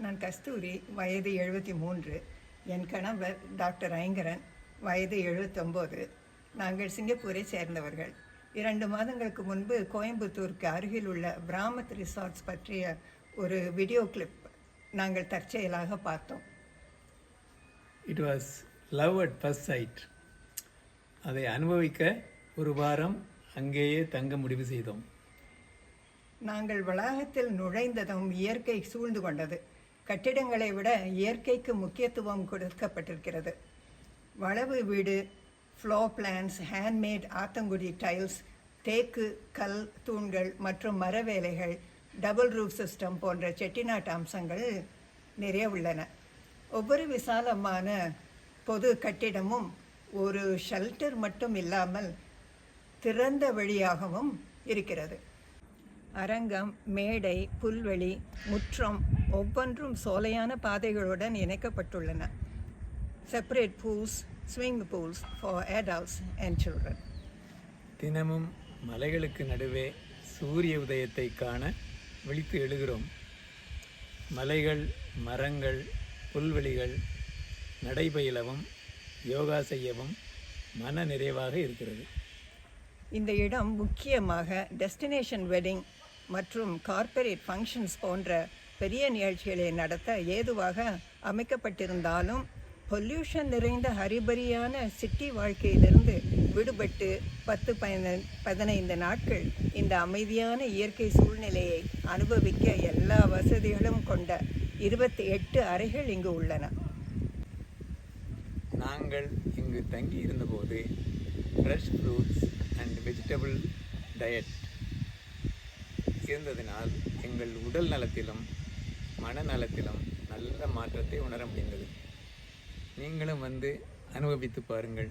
நான் கஸ்தூரி, வயது 73. என் கணவர் டாக்டர் ஐங்கரன், வயது 79. நாங்கள் சிங்கப்பூரை சேர்ந்தவர்கள். 2 மாதங்களுக்கு முன்பு கோயம்புத்தூருக்கு அருகில் உள்ள பிராமத் ரிசார்ட்ஸ் பற்றிய ஒரு வீடியோ கிளிப் நாங்கள் தற்செயலாக பார்த்தோம். It was love at first sight. அதை அனுபவிக்க ஒரு வாரம் அங்கேயே தங்க முடிவு செய்தோம். நாங்கள் வளாகத்தில் நுழைந்ததும் இயற்கை சூழ்ந்து கொண்டது. கட்டிடங்களை விட இயற்கைக்கு முக்கியத்துவம் கொடுக்கப்பட்டிருக்கிறது. வளவு வீடு, floor plans, handmade Athangudi tiles, தேக்கு, கல் தூண்கள் மற்றும் மர வேலைகள், டபுள் ரூஃப் சிஸ்டம் போன்ற செட்டிநாட்டு அம்சங்கள் நிறைய உள்ளன. ஒவ்வொரு விசாலமான பொது கட்டிடமும் ஒரு ஷெல்டர் மட்டும் இல்லாமல் திறந்த வழியாகவும் இருக்கிறது. அரங்கம், மேடை, புல்வெளி, முற்றம் ஒவ்வொன்றும் சோலையான பாதைகளுடன் இணைக்கப்பட்டுள்ளன. Separate pools, swimming pools for adults and children. தினமும் மலைகளுக்கு நடுவே சூரிய உதயத்தை காண விழித்து எழுகிறோம். மலைகள், மரங்கள், புல்வெளிகள், நடைபயிலவும் யோகா செய்யவும் மன நிறைவாக இருக்கிறது. இந்த இடம் முக்கியமாக டெஸ்டினேஷன் வெட்டிங் மற்றும் கார்ப்பரேட் ஃபங்க்ஷன்ஸ் போன்ற பெரிய நிகழ்ச்சிகளை நடத்த ஏதுவாக அமைக்கப்பட்டிருந்தாலும் பொல்யூஷன் நிறைந்த ஹரிபரியான சிட்டி வாழ்க்கையிலிருந்து விடுபட்டு 10-15 நாட்கள் இந்த அமைதியான இயற்கை சூழ்நிலையை அனுபவிக்க எல்லா வசதிகளும் கொண்ட 28 அறைகள் இங்கு உள்ளன. நாங்கள் இங்கு தங்கி இருந்தபோது fresh fruits and vegetable diet இருந்ததினால் எங்கள் உடல் நலத்திலும் மனநலத்திலும் நல்ல மாற்றத்தை உணர முடிந்தது. நீங்களும் வந்து அனுபவித்து பாருங்கள்.